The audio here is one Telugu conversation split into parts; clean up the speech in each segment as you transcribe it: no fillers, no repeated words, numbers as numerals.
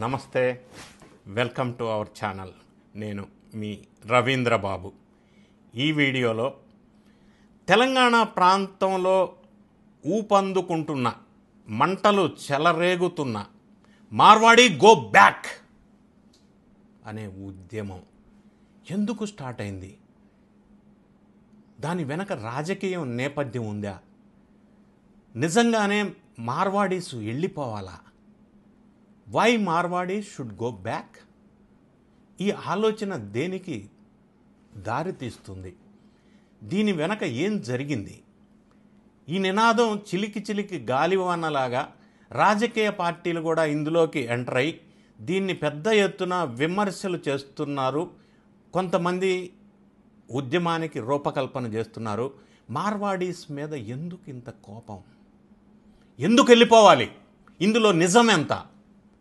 నమస్తే, వెల్కమ్ టు అవర్ ఛానల్. నేను మీ రవీంద్ర బాబు. ఈ వీడియోలో తెలంగాణ ప్రాంతంలో ఊపందుకుంటున్న, మంటలు చెలరేగుతున్న మార్వాడి గో బ్యాక్ అనే ఉద్యమం ఎందుకు స్టార్ట్ అయింది? దాని వెనక రాజకీయం నేపథ్యం ఉందా? నిజంగానే మార్వాడీస్ వెళ్ళిపోవాలా? Why Marwaris should go back? ఈ ఆలోచన దేనికి దారి తీస్తుంది? దీని వెనక ఏం జరిగింది? ఈ నినాదం చిలికి చిలికి గాలివానలాగా రాజకీయ పార్టీలు కూడా ఇందులోకి ఎంటర్ అయ్యి దీన్ని పెద్ద ఎత్తున విమర్శలు చేస్తున్నారు. కొంతమంది ఉద్యమానికి రూపకల్పన చేస్తున్నారు. మార్వాడీస్ మీద ఎందుకు ఇంత కోపం? ఎందుకు వెళ్ళిపోవాలి? ఇందులో నిజం ఎంత,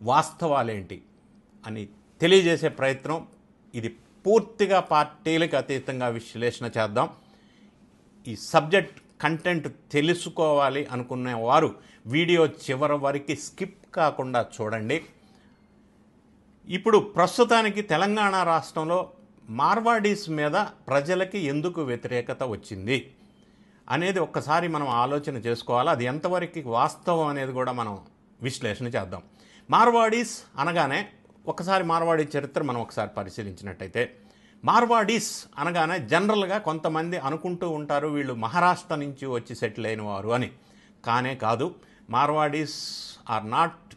వాస్తవాలేంటి అని తెలియజేసే ప్రయత్నం. ఇది పూర్తిగా పార్టీలకు అతీతంగా విశ్లేషణ చేద్దాం. ఈ సబ్జెక్ట్ కంటెంట్ తెలుసుకోవాలి అనుకునే వారు వీడియో చివరి వరకు స్కిప్ కాకుండా చూడండి. ఇప్పుడు ప్రస్తుతానికి తెలంగాణ రాష్ట్రంలో మార్వాడీస్ మీద ప్రజలకి ఎందుకు వ్యతిరేకత వచ్చింది అనేది ఒక్కసారి మనం ఆలోచన చేసుకోవాలి. అది ఎంతవరకు వాస్తవం అనేది కూడా మనం విశ్లేషణ చేద్దాం. మార్వాడీస్ అనగానే ఒకసారి మార్వాడీ చరిత్ర మనం ఒకసారి పరిశీలించినట్టయితే, మార్వాడీస్ అనగానే జనరల్గా కొంతమంది అనుకుంటూ ఉంటారు వీళ్ళు మహారాష్ట్ర నుంచి వచ్చి సెటిల్ అయిన వారు అని. కానే కాదు. Marwadis are not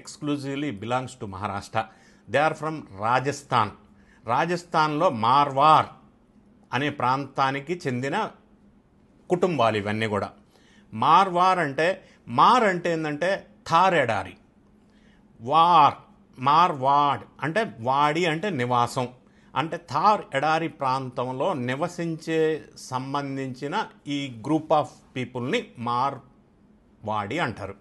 exclusively belongs to Maharashtra. They are from Rajasthan. రాజస్థాన్లో మార్వార్ అనే ప్రాంతానికి చెందిన కుటుంబాలు ఇవన్నీ కూడా. మార్వార్ అంటే, మార్ అంటే ఏంటంటే థార్ ఎడారి, మార్వాడ్ అంటే వాడి అంటే నివాసం, అంటే థార్ ఎడారి ప్రాంతంలో నివసించే సంబంధించిన ఈ గ్రూప్ ఆఫ్ పీపుల్ని మార్వాడి అంటారు.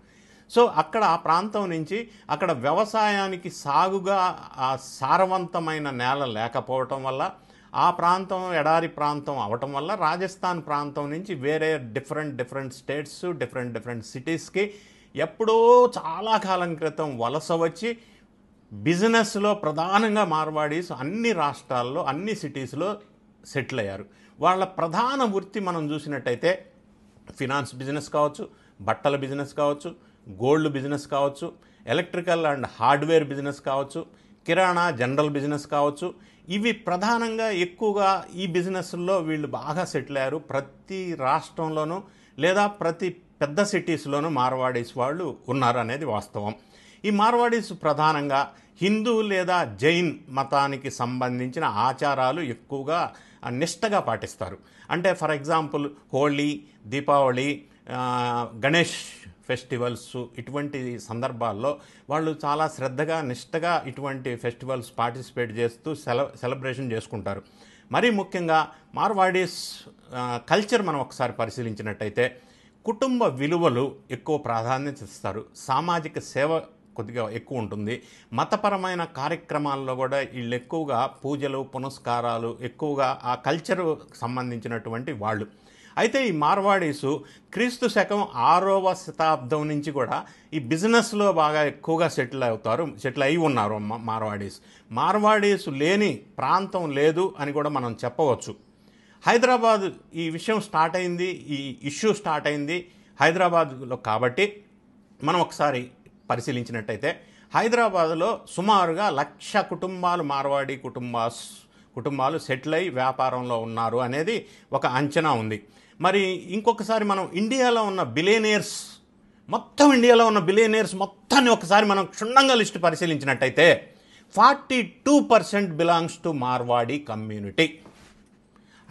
సో అక్కడ ఆ ప్రాంతం నుంచి అక్కడ వ్యవసాయానికి సాగుగా ఆ సారవంతమైన నేల లేకపోవటం వల్ల, ఆ ప్రాంతం ఎడారి ప్రాంతం అవటం వల్ల రాజస్థాన్ ప్రాంతం నుంచి వేరే డిఫరెంట్ స్టేట్స్, డిఫరెంట్ సిటీస్కి ఎప్పుడో చాలా కాలం క్రితం వలస వచ్చి బిజినెస్లో ప్రధానంగా మార్వాడీస్ అన్ని రాష్ట్రాల్లో అన్ని సిటీస్లో సెటిల్ అయ్యారు. వాళ్ళ ప్రధాన వృత్తి మనం చూసినట్టయితే ఫినాన్స్ బిజినెస్ కావచ్చు, బట్టల బిజినెస్ కావచ్చు, గోల్డ్ బిజినెస్ కావచ్చు, ఎలక్ట్రికల్ అండ్ హార్డ్వేర్ బిజినెస్ కావచ్చు, కిరాణా జనరల్ బిజినెస్ కావచ్చు. ఇవి ప్రధానంగా ఎక్కువగా ఈ బిజినెస్లో వీళ్ళు బాగా సెటిల్ అయ్యారు. ప్రతి రాష్ట్రంలోనూ లేదా ప్రతి పెద్ద సిటీస్లోనూ మార్వాడీస్ వాళ్ళు ఉన్నారు అనేది వాస్తవం. ఈ మార్వాడీస్ ప్రధానంగా హిందూ లేదా జైన్ మతానికి సంబంధించిన ఆచారాలు ఎక్కువగా నిష్టగా పాటిస్తారు. అంటే for example Holi, Deepavali, Ganesh festivals, ఇటువంటి సందర్భాల్లో వాళ్ళు చాలా శ్రద్ధగా నిష్టగా ఇటువంటి ఫెస్టివల్స్ పార్టిసిపేట్ చేస్తూ సెలబ్రేషన్ చేసుకుంటారు. మరీ ముఖ్యంగా మార్వాడీస్ కల్చర్ మనం ఒకసారి పరిశీలించినట్టయితే కుటుంబ విలువలు ఎక్కువ ప్రాధాన్యత ఇస్తారు. సామాజిక సేవ కొద్దిగా ఎక్కువ ఉంటుంది. మతపరమైన కార్యక్రమాల్లో కూడా వీళ్ళు ఎక్కువగా పూజలు, పునస్కారాలు ఎక్కువగా ఆ కల్చరు సంబంధించినటువంటి వాళ్ళు. అయితే ఈ మార్వాడీసు క్రీస్తు శకం 6వ శతాబ్దం నుంచి కూడా ఈ బిజినెస్లో బాగా ఎక్కువగా సెటిల్ అయి ఉన్నారు మార్వాడీసు లేని ప్రాంతం లేదు అని కూడా మనం చెప్పవచ్చు. హైదరాబాద్ ఈ విషయం స్టార్ట్ అయింది, ఈ ఇష్యూ స్టార్ట్ అయింది హైదరాబాద్లో. కాబట్టి మనం ఒకసారి పరిశీలించినట్టయితే హైదరాబాద్లో సుమారుగా 1,00,000 కుటుంబాలు మార్వాడి కుటుంబాలు సెటిల్ అయి వ్యాపారంలో ఉన్నారు అనేది ఒక అంచనా ఉంది. మరి ఇంకొకసారి మనం ఇండియాలో ఉన్న బిలియనీర్స్ మొత్తాన్ని ఒకసారి మనం క్షుణ్ణంగా లిస్టు పరిశీలించినట్టయితే 42% బిలాంగ్స్ టు మార్వాడి కమ్యూనిటీ.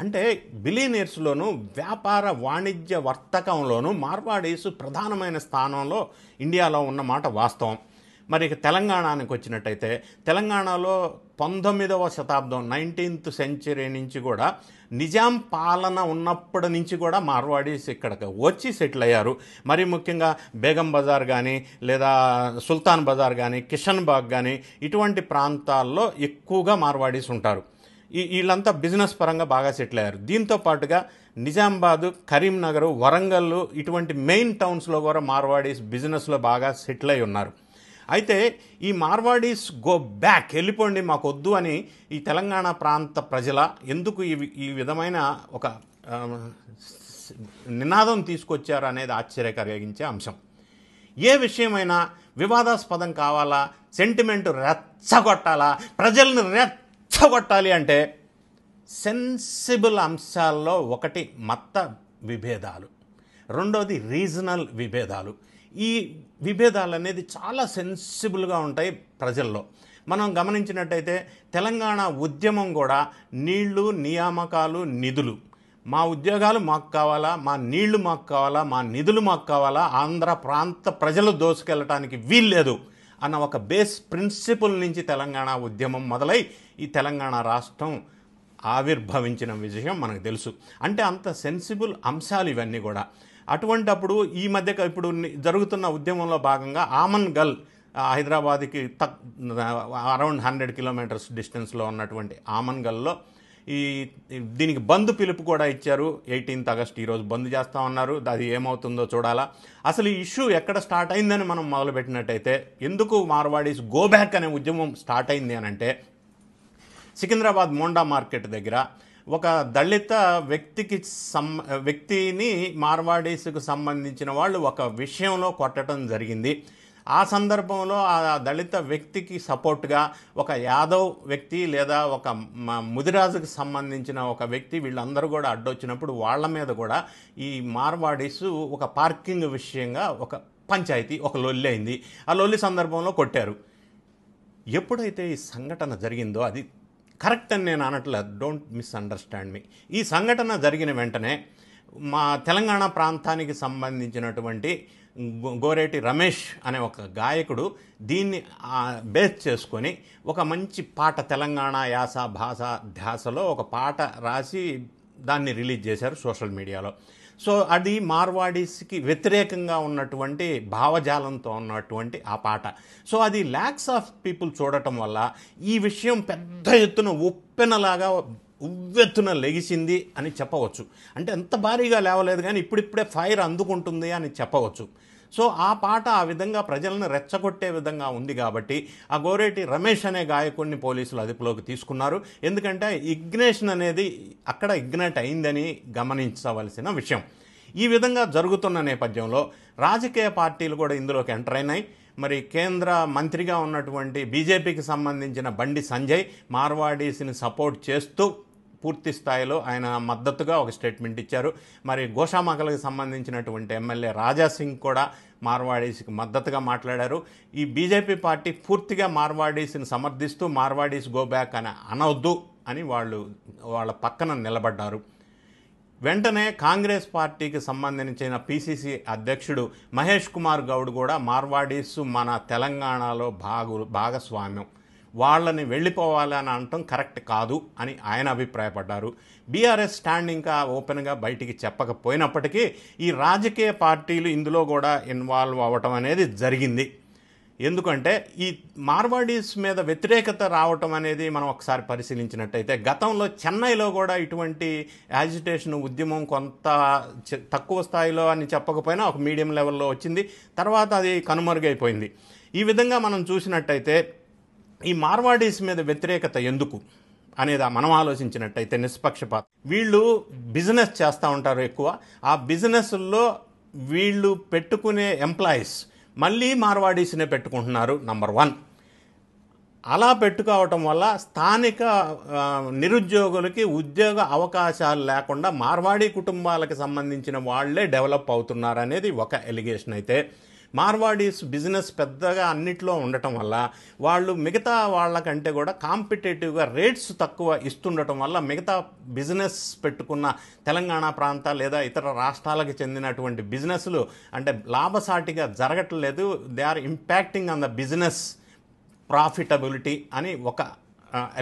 అంటే బిలియనీర్స్లోనూ వ్యాపార వాణిజ్య వర్తకంలోనూ మార్వాడీస్ ప్రధానమైన స్థానంలో ఇండియాలో ఉన్నమాట వాస్తవం. మరి తెలంగాణకి వచ్చినట్టయితే తెలంగాణలో 19వ శతాబ్దం 19th సెంచరీ నుంచి కూడా నిజాం పాలన ఉన్నప్పటి నుంచి కూడా మార్వాడీస్ ఇక్కడికి వచ్చి సెటిల్ అయ్యారు. మరి ముఖ్యంగా బేగం బజార్ కానీ లేదా సుల్తాన్ బజార్ కానీ కిషన్ బాగ్ కానీ ఇటువంటి ప్రాంతాల్లో ఎక్కువగా మార్వాడీస్ ఉంటారు. వీళ్ళంతా బిజినెస్ పరంగా బాగా సెటిల్ అయ్యారు. దీంతో పాటుగా నిజామాబాదు, కరీంనగర్, వరంగల్ ఇటువంటి మెయిన్ టౌన్స్లో కూడా మార్వాడీస్ బిజినెస్లో బాగా సెటిల్ అయి ఉన్నారు. అయితే ఈ మార్వాడీస్ గో బ్యాక్, వెళ్ళిపోండి మాకు వద్దు అని ఈ తెలంగాణ ప్రాంత ప్రజల ఎందుకు ఈ విధమైన ఒక నినాదం తీసుకొచ్చారు అనేది ఆశ్చర్యకరిగించే అంశం. ఏ విషయమైనా వివాదాస్పదం కావాలా, సెంటిమెంట్ రెచ్చగొట్టాలా, ప్రజల్ని రెచ్చగొట్టాలి అంటే సెన్సిబుల్ అంశాల్లో ఒకటి మత విభేదాలు, రెండోది రీజనల్ విభేదాలు. ఈ విభేదాలు అనేది చాలా సెన్సిబుల్గా ఉంటాయి ప్రజల్లో. మనం గమనించినట్టయితే తెలంగాణ ఉద్యమం కూడా నీళ్లు, నియామకాలు, నిధులు, మా ఉద్యోగాలు మాకు కావాలా, మా నీళ్లు మాకు కావాలా, మా నిధులు మాకు కావాలా, ఆంధ్ర ప్రాంత ప్రజలు దోసుకెళ్ళటానికి వీల్లేదు అన్న ఒక బేస్ ప్రిన్సిపల్ నుంచి తెలంగాణ ఉద్యమం మొదలై ఈ తెలంగాణ రాష్ట్రం ఆవిర్భవించిన విషయం మనకు తెలుసు. అంటే అంత సెన్సిబుల్ అంశాలు ఇవన్నీ కూడా. అటువంటప్పుడు ఈ మధ్య ఇప్పుడు జరుగుతున్న ఉద్యమంలో భాగంగా ఆమన్గల్, హైదరాబాద్కి అరౌండ్ 100 కిలోమీటర్స్ డిస్టెన్స్లో ఉన్నటువంటి ఆమన్గల్లో దీనికి బంద్ పిలుపు కూడా ఇచ్చారు. 18th ఆగస్ట్ ఈరోజు బంద్ చేస్తా ఉన్నారు. అది ఏమవుతుందో చూడాలా. అసలు ఈ ఇష్యూ ఎక్కడ స్టార్ట్ అయిందని మనం మొదలుపెట్టినట్టయితే, ఎందుకు మార్వాడీస్ గో బ్యాక్ అనే ఉద్యమం స్టార్ట్ అయింది అని అంటే, సికింద్రాబాద్ మోండా మార్కెట్ దగ్గర ఒక దళిత వ్యక్తిని మార్వాడీస్కు సంబంధించిన వాళ్ళు ఒక విషయంలో కొట్టడం జరిగింది. ఆ సందర్భంలో ఆ దళిత వ్యక్తికి సపోర్ట్గా ఒక యాదవ్ వ్యక్తి లేదా ఒక ముదిరాజుకు సంబంధించిన ఒక వ్యక్తి వీళ్ళందరూ కూడా అడ్డొచ్చినప్పుడు వాళ్ళ మీద కూడా ఈ మార్వాడీస్ ఒక పార్కింగ్ విషయంగా ఒక పంచాయతీ, ఒక లొల్లి అయింది. ఆ లొల్లి సందర్భంలో కొట్టారు. ఎప్పుడైతే ఈ సంఘటన జరిగిందో, అది కరెక్ట్ అని నేను అనట్లేదు, డోంట్ మిస్అండర్స్టాండ్ మీ, ఈ సంఘటన జరిగిన వెంటనే మా తెలంగాణ ప్రాంతానికి సంబంధించినటువంటి గోరేటి రమేష్ అనే ఒక గాయకుడు దీన్ని బేస్ చేసుకొని ఒక మంచి పాట, తెలంగాణ యాస భాష ధ్యాసలో ఒక పాట రాసి దాన్ని రిలీజ్ చేశారు సోషల్ మీడియాలో. సో అది మార్వాడీస్కి వ్యతిరేకంగా ఉన్నటువంటి భావజాలంతో ఉన్నటువంటి ఆ పాట. సో అది ల్యాక్స్ ఆఫ్ పీపుల్ చూడటం వల్ల ఈ విషయం పెద్ద ఎత్తున ఉప్పెనలాగా ఉవ్వెత్తున లెగిసింది అని చెప్పవచ్చు. అంటే ఎంత భారీగా లేవలేదు కానీ ఇప్పుడిప్పుడే ఫైర్ అందుకుంటుంది అని చెప్పవచ్చు. సో ఆ పాట ఆ విధంగా ప్రజలను రెచ్చగొట్టే విధంగా ఉంది కాబట్టి ఆ గోరేటి రమేష్ అనే గాయకుడిని పోలీసులు అదుపులోకి తీసుకున్నారు. ఎందుకంటే ఇగ్నేషన్ అనేది అక్కడ ఇగ్నైట్ అయిందని గమనించవలసిన విషయం. ఈ విధంగా జరుగుతున్న నేపథ్యంలో రాజకీయ పార్టీలు కూడా ఇందులోకి ఎంటర్ అయినాయి. మరి కేంద్ర మంత్రిగా ఉన్నటువంటి బీజేపీకి సంబంధించిన బండి సంజయ్ మార్వాడీస్ని సపోర్ట్ చేస్తూ పూర్తి స్థాయిలో ఆయన మద్దతుగా ఒక స్టేట్మెంట్ ఇచ్చారు. మరి గోషామహల్కి సంబంధించినటువంటి ఎమ్మెల్యే రాజాసింగ్ కూడా మార్వాడీస్కి మద్దతుగా మాట్లాడారు. ఈ బీజేపీ పార్టీ పూర్తిగా మార్వాడీస్ని సమర్థిస్తూ మార్వాడీస్ గో బ్యాక్ అని అనవద్దు అని వాళ్ళ పక్కన నిలబడ్డారు. వెంటనే కాంగ్రెస్ పార్టీకి సంబంధించిన పిసిసి అధ్యక్షుడు మహేష్ కుమార్ గౌడ్ కూడా మార్వాడీస్ మన తెలంగాణలో భాగస్వామ్యం, వాళ్ళని వెళ్ళిపోవాలని అనటం కరెక్ట్ కాదు అని ఆయన అభిప్రాయపడ్డారు. బీఆర్ఎస్ స్టాండ్ ఇంకా ఓపెన్గా బయటికి చెప్పకపోయినప్పటికీ ఈ రాజకీయ పార్టీలు ఇందులో కూడా ఇన్వాల్వ్ అవ్వటం అనేది జరిగింది. ఎందుకంటే ఈ మార్వాడీస్ మీద వ్యతిరేకత రావటం అనేది మనం ఒకసారి పరిశీలించినట్టయితే గతంలో చెన్నైలో కూడా ఇటువంటి యాజిటేషన్ ఉద్యమం కొంత తక్కువ స్థాయిలో అని చెప్పకపోయినా ఒక మీడియం లెవెల్లో వచ్చింది. తర్వాత అది కనుమరుగైపోయింది. ఈ విధంగా మనం చూసినట్టయితే ఈ మార్వాడీస్ మీద వ్యతిరేకత ఎందుకు అనేది మనం ఆలోచించినట్టయితే నిష్పక్షపాతం, వీళ్ళు బిజినెస్ చేస్తూ ఉంటారు ఎక్కువ. ఆ బిజినెస్లో వీళ్ళు పెట్టుకునే ఎంప్లాయీస్ మళ్ళీ మార్వాడీస్నే పెట్టుకుంటున్నారు. నంబర్ 1 అలా పెట్టుకోవటం వల్ల స్థానిక నిరుద్యోగులకి ఉద్యోగ అవకాశాలు లేకుండా మార్వాడీ కుటుంబాలకు సంబంధించిన వాళ్లే డెవలప్ అవుతున్నారు అనేది ఒక ఎలిగేషన్. అయితే మార్వాడీస్ బిజినెస్ పెద్దగా అన్నిట్లో ఉండటం వల్ల వాళ్ళు మిగతా వాళ్ళకంటే కూడా కాంపిటేటివ్గా రేట్స్ తక్కువ ఇస్తుండటం వల్ల మిగతా బిజినెస్ పెట్టుకున్న తెలంగాణ ప్రాంత లేదా ఇతర రాష్ట్రాలకు చెందినటువంటి బిజినెస్లు అంటే లాభసాటిగా జరగట్లేదు. They are impacting on the business profitability అని ఒక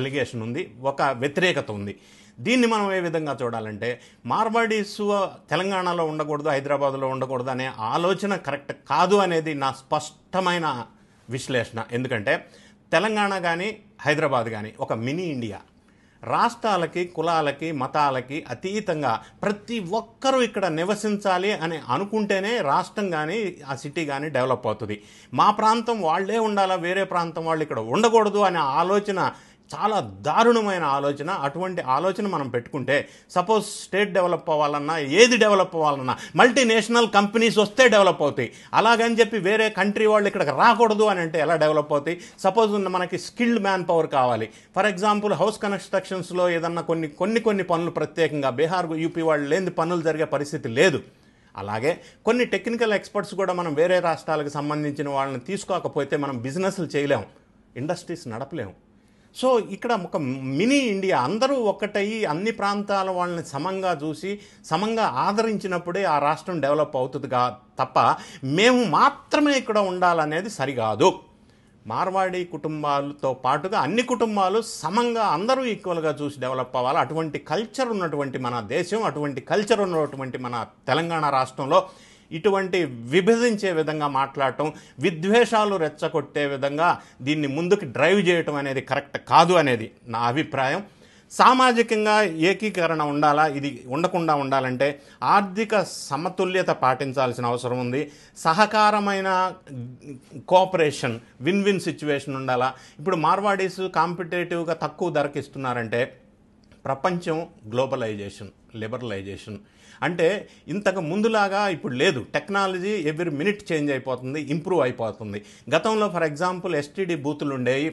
ఎలిగేషన్ ఉంది, ఒక వ్యతిరేకత ఉంది. దీన్ని మనం ఏ విధంగా చూడాలంటే మార్వాడీస్ తెలంగాణలో ఉండకూడదు, హైదరాబాద్లో ఉండకూడదు అనే ఆలోచన కరెక్ట్ కాదు అనేది నా స్పష్టమైన విశ్లేషణ. ఎందుకంటే తెలంగాణ కానీ హైదరాబాద్ కానీ ఒక మినీ ఇండియా. రాష్ట్రాలకి, కులాలకి, మతాలకి అతీతంగా ప్రతి ఒక్కరూ ఇక్కడ నివసించాలి అని అనుకుంటేనే రాష్ట్రం కానీ ఆ సిటీ కానీ డెవలప్ అవుతుంది. మా ప్రాంతం వాళ్ళే ఉండాలా, వేరే ప్రాంతం వాళ్ళు ఇక్కడ ఉండకూడదు అనే ఆలోచన చాలా దారుణమైన ఆలోచన. అటువంటి ఆలోచన మనం పెట్టుకుంటే సపోజ్ స్టేట్ డెవలప్ అవ్వాలన్నా, ఏది డెవలప్ అవ్వాలన్నా మల్టీనేషనల్ కంపెనీస్ వస్తే డెవలప్ అవుతాయి. అలాగని చెప్పి వేరే కంట్రీ వాళ్ళు ఇక్కడికి రాకూడదు అని అంటే ఎలా డెవలప్ అవుతాయి? సపోజ్ మనకి స్కిల్డ్ మ్యాన్ పవర్ కావాలి. ఫర్ ఎగ్జాంపుల్ హౌస్ కన్స్ట్రక్షన్స్లో ఏదన్నా కొన్ని పనులు ప్రత్యేకంగా బీహార్, యూపీ వాళ్ళు లేని పనులు జరిగే పరిస్థితి లేదు. అలాగే కొన్ని టెక్నికల్ ఎక్స్పర్ట్స్ కూడా మనం వేరే రాష్ట్రాలకు సంబంధించిన వాళ్ళని తీసుకోకపోతే మనం బిజినెస్లు చేయలేము, ఇండస్ట్రీస్ నడపలేము. సో ఇక్కడ ఒక మినీ ఇండియా అందరూ ఒక్కటయ్యి అన్ని ప్రాంతాల వాళ్ళని సమంగా చూసి సమంగా ఆదరించినప్పుడే ఆ రాష్ట్రం డెవలప్ అవుతుందిగా తప్ప మేము మాత్రమే ఇక్కడ ఉండాలనేది సరికాదు. మార్వాడి కుటుంబాలతో పాటుగా అన్ని కుటుంబాలు సమంగా అందరూ ఈక్వల్గా చూసి డెవలప్ అవ్వాలి. అటువంటి కల్చర్ ఉన్నటువంటి మన దేశం, అటువంటి కల్చర్ ఉన్నటువంటి మన తెలంగాణ రాష్ట్రంలో ఇటువంటి విభజించే విధంగా మాట్లాడటం, విద్వేషాలు రెచ్చగొట్టే విధంగా దీన్ని ముందుకు డ్రైవ్ చేయటం అనేది కరెక్ట్ కాదు అనేది నా అభిప్రాయం. సామాజికంగా ఏకీకరణ ఉండాలా, ఇది ఉండకుండా ఉండాలంటే ఆర్థిక సమతుల్యత పాటించాల్సిన అవసరం ఉంది. సహకారమైన కోఆపరేషన్, విన్ విన్ సిచ్యువేషన్ ఉండాలా. ఇప్పుడు మార్వాడీస్ కాంపిటేటివ్గా తక్కువ ధరకి ఇస్తున్నారంటే ప్రపంచం గ్లోబలైజేషన్, లిబరలైజేషన్ అంటే ఇంతకు ముందులాగా ఇప్పుడు లేదు. టెక్నాలజీ ఎవ్రీ మినిట్ చేంజ్ అయిపోతుంది, ఇంప్రూవ్ అయిపోతుంది. గతంలో ఫర్ ఎగ్జాంపుల్ ఎస్టీడీ బూతులు ఉండేవి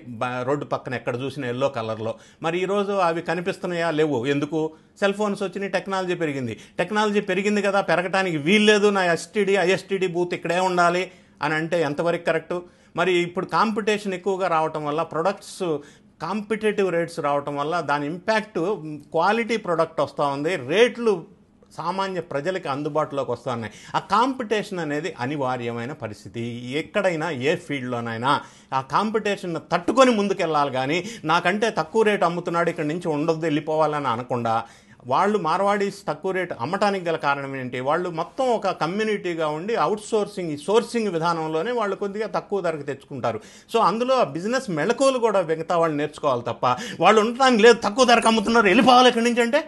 రోడ్డు పక్కన ఎక్కడ చూసిన ఎల్లో కలర్లో. మరి ఈరోజు అవి కనిపిస్తున్నాయా? లేవు. ఎందుకు? సెల్ ఫోన్స్ వచ్చినాయి, టెక్నాలజీ పెరిగింది. టెక్నాలజీ పెరిగింది కదా, పెరగటానికి వీల్లేదు. నా ఐఎస్టీడీ బూత్ ఇక్కడే ఉండాలి అని అంటే ఎంతవరకు కరెక్టు? మరి ఇప్పుడు కాంపిటీషన్ ఎక్కువగా రావటం వల్ల, ప్రొడక్ట్స్ కాంపిటేటివ్ రేట్స్ రావటం వల్ల దాని ఇంపాక్ట్ క్వాలిటీ ప్రొడక్ట్ వస్తూ ఉంది, రేట్లు సామాన్య ప్రజలకి అందుబాటులోకి వస్తూ ఉన్నాయి. ఆ కాంపిటీషన్ అనేది అనివార్యమైన పరిస్థితి. ఎక్కడైనా ఏ ఫీల్డ్లోనైనా ఆ కాంపిటీషన్ తట్టుకొని ముందుకెళ్ళాలి. కానీ నాకంటే తక్కువ రేటు అమ్ముతున్నాడు, ఇక్కడి నుంచి ఉండొద్దు, వెళ్ళిపోవాలని అనకుండా వాళ్ళు మార్వాడీస్ తక్కువ రేటు అమ్మటానికి గల కారణం ఏంటి? వాళ్ళు మొత్తం ఒక కమ్యూనిటీగా ఉండి సోర్సింగ్ విధానంలోనే వాళ్ళు కొద్దిగా తక్కువ ధరకు తెచ్చుకుంటారు. సో అందులో బిజినెస్ మెళకువలు కూడా మిగతా వాళ్ళు నేర్చుకోవాలి తప్ప వాళ్ళు ఉండటానికి లేదు, తక్కువ ధరకు అమ్ముతున్నారు, వెళ్ళిపోవాలి ఇక్కడి నుంచి అంటే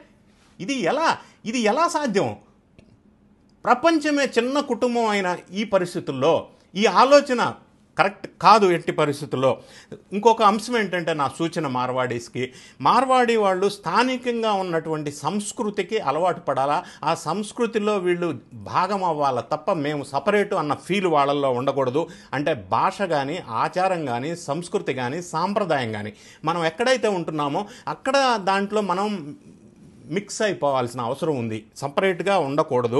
ఇది ఎలా సాధ్యం? ప్రపంచమే చిన్న కుటుంబం అయిన ఈ పరిస్థితుల్లో ఈ ఆలోచన కరెక్ట్ కాదు ఎట్టి పరిస్థితుల్లో. ఇంకొక అంశం ఏంటంటే నా సూచన మార్వాడీ వాళ్ళు స్థానికంగా ఉన్నటువంటి సంస్కృతికి అలవాటు పడాలా, ఆ సంస్కృతిలో వీళ్ళు భాగం అవ్వాలా తప్ప మేము సపరేటు అన్న ఫీల్ వాళ్ళల్లో ఉండకూడదు. అంటే భాష కానీ, ఆచారం కానీ, సంస్కృతి కానీ, సాంప్రదాయం కానీ మనం ఎక్కడైతే ఉంటున్నామో అక్కడ దాంట్లో మనం మిక్స్ అయిపోవాల్సిన అవసరం ఉంది, సపరేట్గా ఉండకూడదు.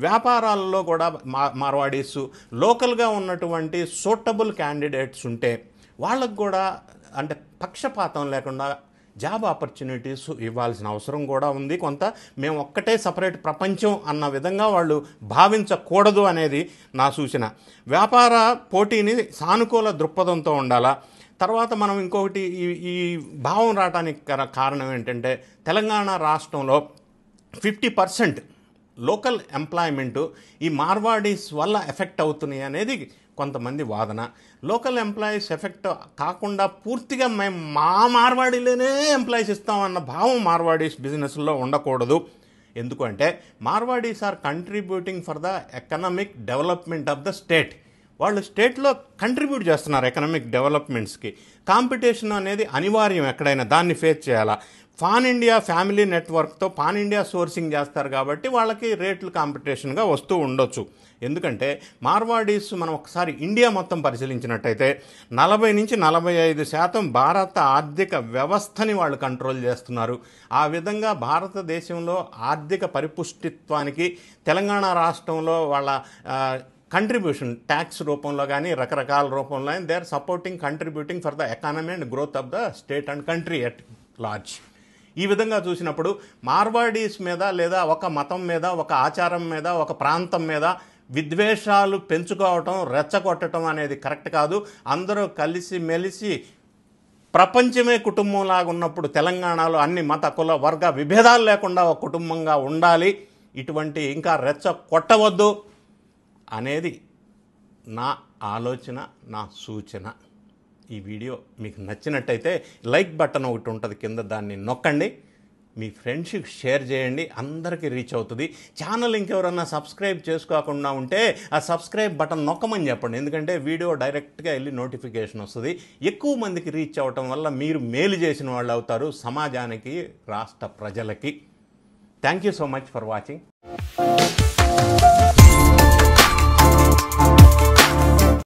వ్యాపారాలలో కూడా మార్వాడీస్ లోకల్గా ఉన్నటువంటి సూటబుల్ క్యాండిడేట్స్ ఉంటే వాళ్ళకు కూడా అంటే పక్షపాతం లేకుండా జాబ్ ఆపర్చునిటీస్ ఇవ్వాల్సిన అవసరం కూడా ఉంది. కొంత మేము ఒక్కటే సపరేట్ ప్రపంచం అన్న విధంగా వాళ్ళు భావించకూడదు అనేది నా సూచన. వ్యాపార పోటీని సానుకూల దృక్పథంతో ఉండాలా. తర్వాత మనం ఇంకొకటి ఈ భావం రావడానికి కారణం ఏంటంటే తెలంగాణ రాష్ట్రంలో 50% లోకల్ ఎంప్లాయ్మెంటు ఈ మార్వాడీస్ వల్ల ఎఫెక్ట్ అవుతున్నాయి అనేది కొంతమంది వాదన. లోకల్ ఎంప్లాయీస్ ఎఫెక్ట్ కాకుండా పూర్తిగా మేము మా మార్వాడీలోనే ఎంప్లాయీస్ ఇస్తామన్న భావం మార్వాడీస్ బిజినెస్లో ఉండకూడదు. ఎందుకంటే Marwadis are contributing for the economic development of the state. వాళ్ళు స్టేట్లో కంట్రిబ్యూట్ చేస్తున్నారు ఎకనామిక్ డెవలప్మెంట్స్కి. కాంపిటీషన్ అనేది అనివార్యం, ఎక్కడైనా దాన్ని ఫేస్ చేయాలా. పాన్ ఇండియా ఫ్యామిలీ నెట్వర్క్తో పాన్ ఇండియా సోర్సింగ్ చేస్తారు కాబట్టి వాళ్ళకి రేట్లు కాంపిటీషన్గా వస్తూ ఉండొచ్చు. ఎందుకంటే మార్వాడీస్ మనం ఒకసారి ఇండియా మొత్తం పరిశీలించినట్టయితే 40-45% భారత ఆర్థిక వ్యవస్థని వాళ్ళు కంట్రోల్ చేస్తున్నారు. ఆ విధంగా భారతదేశంలో ఆర్థిక పరిపుష్టిత్వానికి తెలంగాణ రాష్ట్రంలో వాళ్ళ కంట్రిబ్యూషన్ ట్యాక్స్ రూపంలో కానీ రకరకాల రూపంలో they are supporting, contributing for the economy and growth of the state and country at large. ఈ విధంగా చూసినప్పుడు మార్వాడీస్ మీద లేదా ఒక మతం మీద, ఒక ఆచారం మీద, ఒక ప్రాంతం మీద విద్వేషాలు పెంచుకోవటం, రెచ్చగొట్టడం అనేది కరెక్ట్ కాదు. అందరూ కలిసి మెలిసి ప్రపంచమే కుటుంబంలాగా ఉన్నప్పుడు తెలంగాణలో అన్ని మత, కుల, వర్గ విభేదాలు లేకుండా ఒక కుటుంబంగా ఉండాలి. ఇటువంటి ఇంకా రెచ్చగొట్టవద్దు అనేది నా ఆలోచన, నా సూచన. ఈ వీడియో మీకు నచ్చినట్టయితే లైక్ బటన్ ఒకటి ఉంటుంది కింద, దాన్ని నొక్కండి. మీ ఫ్రెండ్స్కి షేర్ చేయండి, అందరికీ రీచ్ అవుతుంది. ఛానల్ ఇంకెవరన్నా సబ్స్క్రైబ్ చేసుకోకుండా ఉంటే ఆ సబ్స్క్రైబ్ బటన్ నొక్కమని చెప్పండి, ఎందుకంటే వీడియో డైరెక్ట్గా వెళ్ళి నోటిఫికేషన్ వస్తుంది. ఎక్కువ మందికి రీచ్ అవ్వటం వల్ల మీరు మేలు చేసిన వాళ్ళు అవుతారు, సమాజానికి, రాష్ట్ర ప్రజలకి. Thank you so much for watching.